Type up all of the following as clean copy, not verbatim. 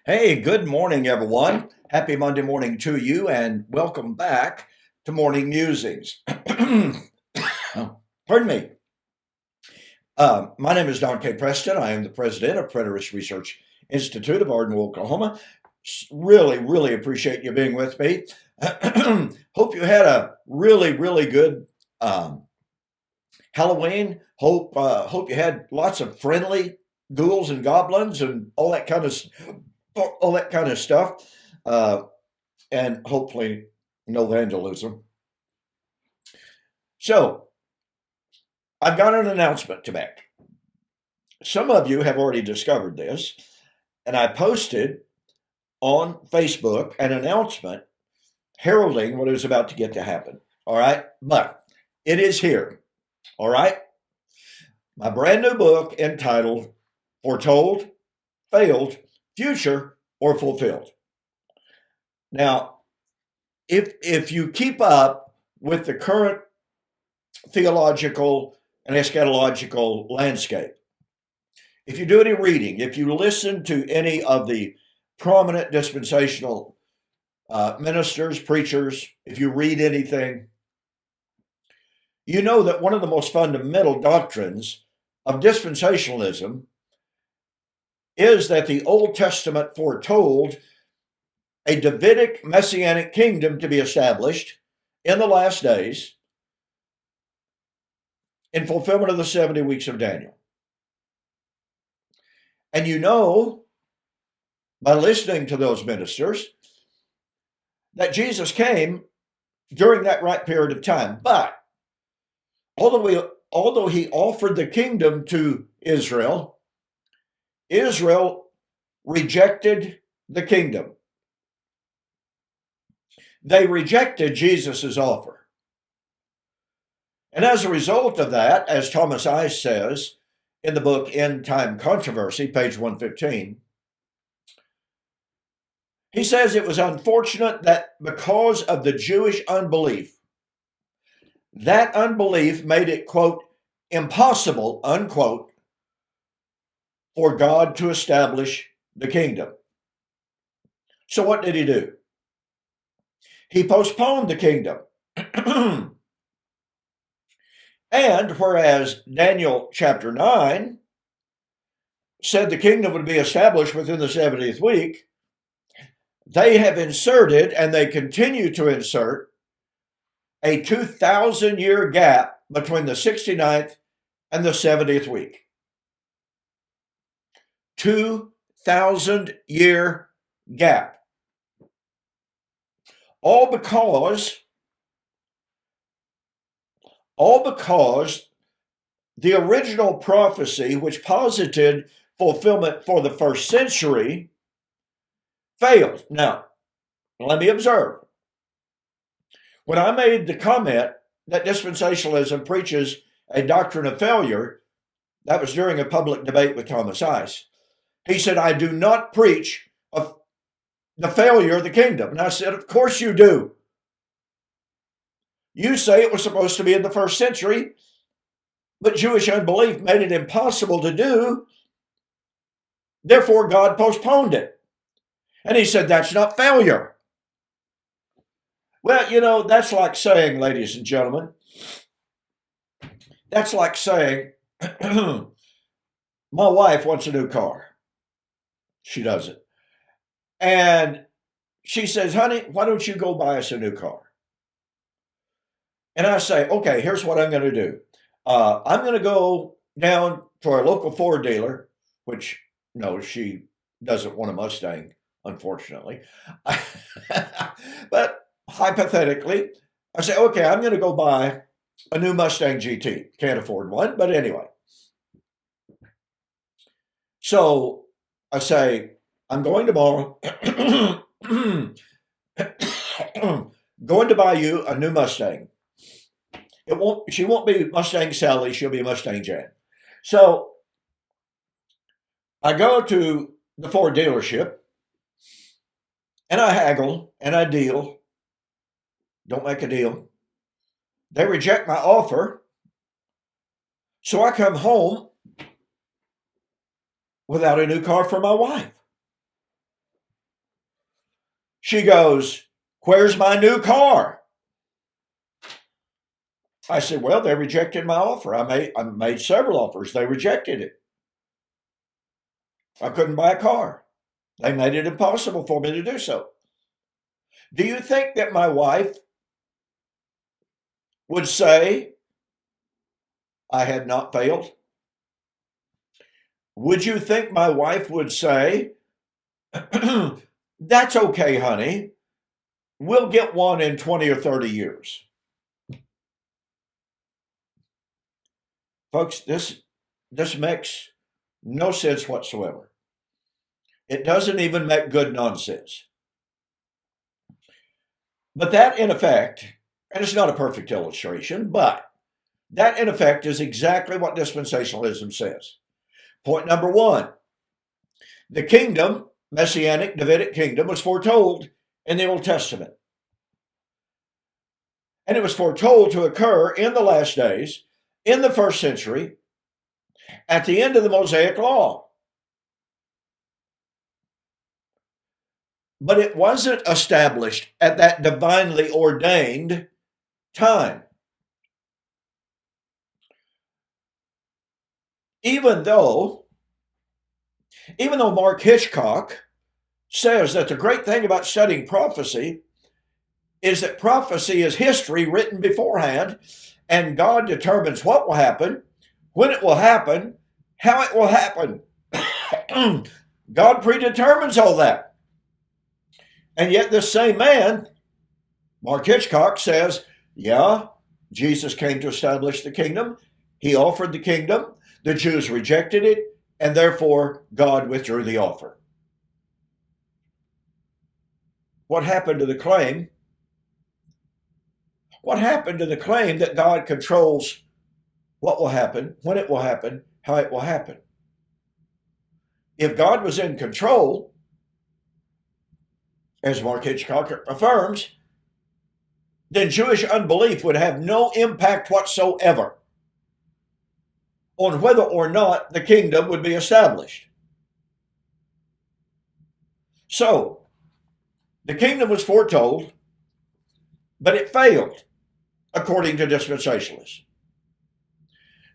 Hey, good morning, everyone. Happy Monday morning to you, and welcome back to Morning Musings. Pardon me. My name is Don K. Preston. I am the president of Preterist Research Institute of Ardenville, Oklahoma. Really appreciate you being with me. Hope you had a really good um, Halloween. Hope you had lots of friendly ghouls and goblins and all that kind of stuff. Uh, and hopefully no vandalism. So I've got an announcement to make. Some of you have already discovered this, and I posted on Facebook an announcement heralding what is about to get to happen. All right, but it is here. All right, my brand new book entitled Foretold, Failed, Future, or Fulfilled. Now, if you keep up with the current theological and eschatological landscape, if you do any reading, if you listen to any of the prominent dispensational ministers, preachers, if you read anything, you know that one of the most fundamental doctrines of dispensationalism is that the Old Testament foretold a Davidic messianic kingdom to be established in the last days in fulfillment of the 70 weeks of Daniel. And you know, by listening to those ministers, that Jesus came during that right period of time. But although he offered the kingdom to Israel, Israel rejected the kingdom. They rejected Jesus' offer. And as a result of that, as Thomas Ice says in the book End Time Controversy, page 115, he says it was unfortunate that because of the Jewish unbelief, that unbelief made it, quote, impossible, unquote, for God to establish the kingdom. So what did he do? He postponed the kingdom. And whereas Daniel chapter 9 said the kingdom would be established within the 70th week, they have inserted, and they continue to insert, a 2,000-year gap between the 69th and the 70th week. 2,000-year gap. All because the original prophecy, which posited fulfillment for the first century, failed. Now, let me observe. When I made the comment that dispensationalism preaches a doctrine of failure, that was during a public debate with Thomas Ice. He said, I do not preach of the failure of the kingdom. And I said, of course you do. You say it was supposed to be in the first century, but Jewish unbelief made it impossible to do. Therefore, God postponed it. And he said, that's not failure. Well, that's like saying, ladies and gentlemen, that's like saying, my wife wants a new car. She doesn't. And she says, honey, why don't you go buy us a new car? And I say, okay, here's what I'm going to do. I'm going to go down to our local Ford dealer, which, no, she doesn't want a Mustang, unfortunately. But hypothetically, I say, okay, I'm going to go buy a new Mustang GT. Can't afford one, but anyway. So I say, I'm going tomorrow, going to buy you a new Mustang. She won't be Mustang Sally, she'll be Mustang Jan. So I go to the Ford dealership and I haggle and I deal. Don't make a deal. They reject my offer. So I come home without a new car for my wife. She goes, "Where's my new car?" I said, "Well, they rejected my offer. I made several offers. They rejected it. I couldn't buy a car. They made it impossible for me to do so." Do you think that my wife would say I had not failed? Would you think my wife would say, "That's okay, honey. We'll get one in 20 or 30 years"? Folks, this makes no sense whatsoever. It doesn't even make good nonsense. But that, in effect, and it's not a perfect illustration, but that, in effect, is exactly what dispensationalism says. Point number one, the kingdom, Messianic Davidic kingdom, was foretold in the Old Testament. And it was foretold to occur in the last days, in the first century, at the end of the Mosaic Law. But it wasn't established at that divinely ordained time. Even though Mark Hitchcock says that the great thing about studying prophecy is that prophecy is history written beforehand, and God determines what will happen, when it will happen, how it will happen. God predetermines all that. And yet this same man, Mark Hitchcock, says, yeah, Jesus came to establish the kingdom. He offered the kingdom. The Jews rejected it, and therefore God withdrew the offer. What happened to the claim? What happened to the claim that God controls what will happen, when it will happen, how it will happen? If God was in control, as Mark Hitchcock affirms, then Jewish unbelief would have no impact whatsoever on whether or not the kingdom would be established. So, the kingdom was foretold, but it failed, according to dispensationalists.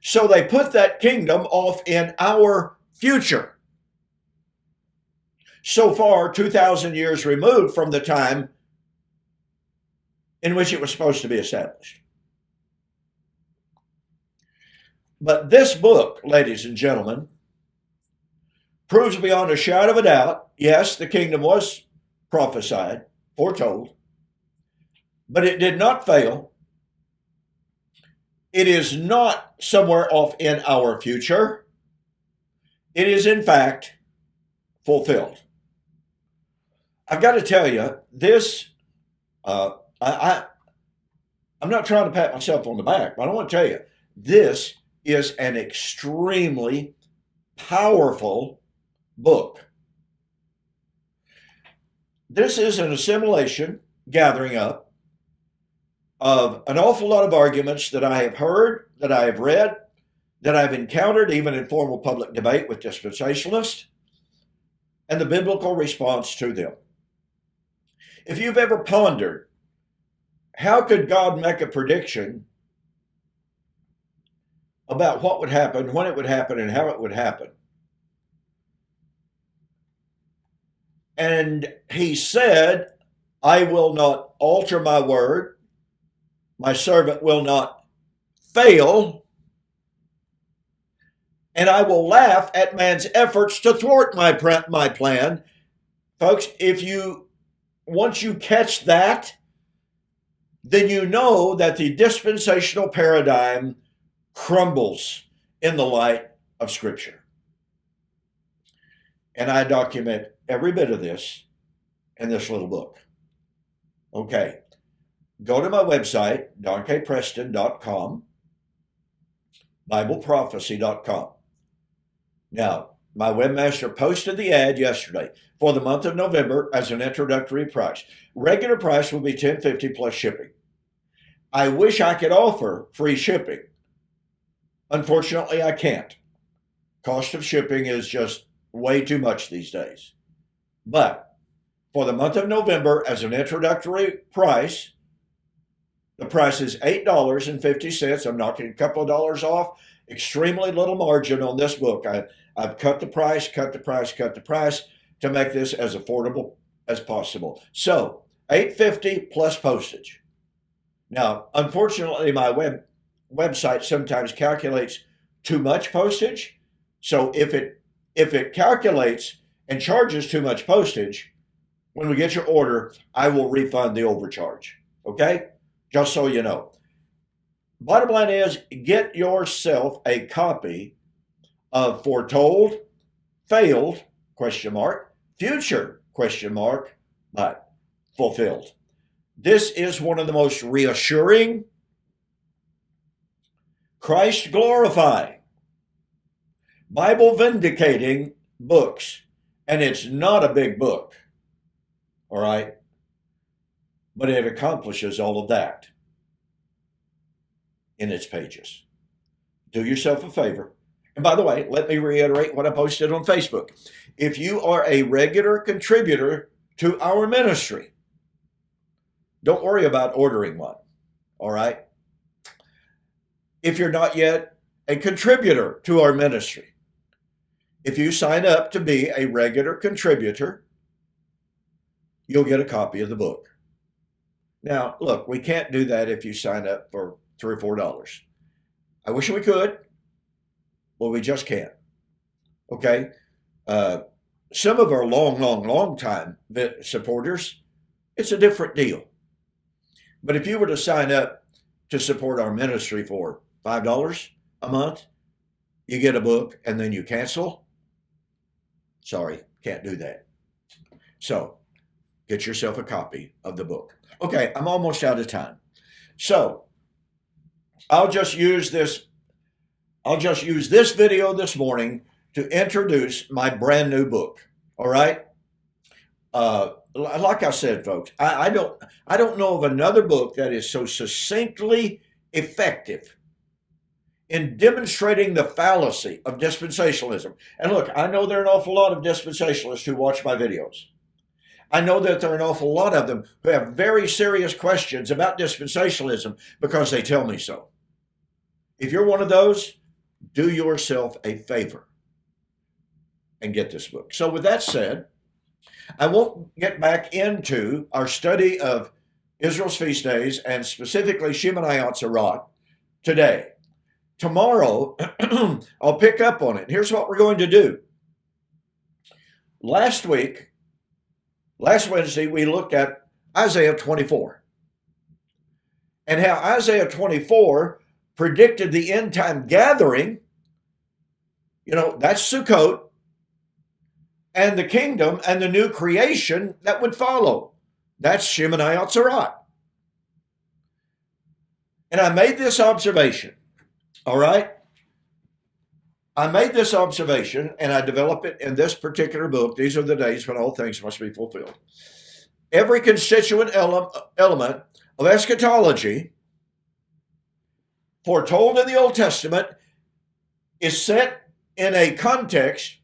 So they put that kingdom off in our future. So far, 2,000 years removed from the time in which it was supposed to be established. But this book, ladies and gentlemen, proves beyond a shadow of a doubt, yes, the kingdom was prophesied, foretold, but it did not fail. It is not somewhere off in our future. It is, in fact, fulfilled. I've got to tell you, this, I'm not trying to pat myself on the back, but I want to tell you, this is an extremely powerful book. This is an assimilation, gathering up, of an awful lot of arguments that I have heard, that I have read, that I've encountered even in formal public debate with dispensationalists, and the biblical response to them. If you've ever pondered, how could God make a prediction about what would happen, when it would happen, and how it would happen? And he said, I will not alter my word. My servant will not fail. And I will laugh at man's efforts to thwart my plan. Folks, once you catch that, then you know that the dispensational paradigm crumbles in the light of Scripture. And I document every bit of this in this little book. Okay, go to my website, donkpreston.com, BibleProphecy.com. Now, my webmaster posted the ad yesterday for the month of November as an introductory price. Regular price will be $10.50 plus shipping. I wish I could offer free shipping. Unfortunately, I can't. Cost of shipping is just way too much these days. But for the month of November as an introductory price. The price is $8.50. I'm knocking a couple of dollars off. Extremely little margin on this book. I've cut the price to make this as affordable as possible. So $8.50 plus postage. Now, unfortunately, my website sometimes calculates too much postage. So if it calculates and charges too much postage, when we get your order, I will refund the overcharge. Okay? Just so you know. Bottom line is, get yourself a copy of Foretold, Failed, Future, but Fulfilled. This is one of the most reassuring, Christ glorifying, Bible vindicating books. And it's not a big book. All right? But it accomplishes all of that in its pages. Do yourself a favor. And by the way, let me reiterate what I posted on Facebook. If you are a regular contributor to our ministry, don't worry about ordering one. All right? If you're not yet a contributor to our ministry, if you sign up to be a regular contributor, you'll get a copy of the book. Now, look, we can't do that if you sign up for $3 or $4. I wish we could, but we just can't. Okay? Some of our long time supporters, it's a different deal. But if you were to sign up to support our ministry for $5 a month, you get a book and then you cancel. Sorry, can't do that. So get yourself a copy of the book. Okay, I'm almost out of time. So I'll just use this video this morning to introduce my brand new book. All right. Like I said, folks, I don't know of another book that is so succinctly effective in demonstrating the fallacy of dispensationalism. And look, I know there are an awful lot of dispensationalists who watch my videos. I know that there are an awful lot of them who have very serious questions about dispensationalism because they tell me so. If you're one of those, do yourself a favor and get this book. So with that said, I won't get back into our study of Israel's feast days and specifically Shemini Atzeroth today. Tomorrow, I'll pick up on it. Here's what we're going to do. Last Wednesday, we looked at Isaiah 24 and how Isaiah 24 predicted the end time gathering. You know, that's Sukkot, and the kingdom and the new creation that would follow. That's Shemini Atzeroth. And I made this observation, all right? I made this observation, and I develop it in this particular book. These are the days when all things must be fulfilled. Every constituent element of eschatology foretold in the Old Testament is set in a context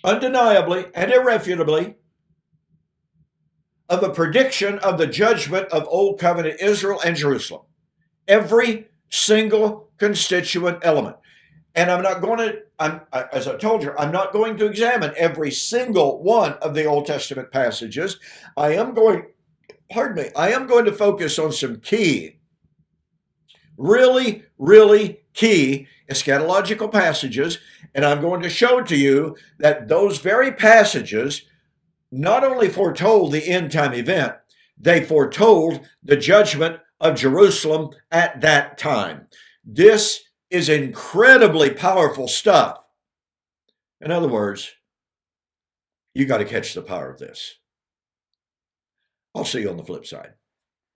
undeniably and irrefutably of a prediction of the judgment of Old Covenant Israel and Jerusalem. Every single constituent element. And as I told you, I'm not going to examine every single one of the Old Testament passages. I am going to focus on some key, really key eschatological passages, and I'm going to show to you that those very passages not only foretold the end time event, they foretold the judgment of Jerusalem at that time. This is incredibly powerful stuff. In other words, you got to catch the power of this. I'll see you on the flip side.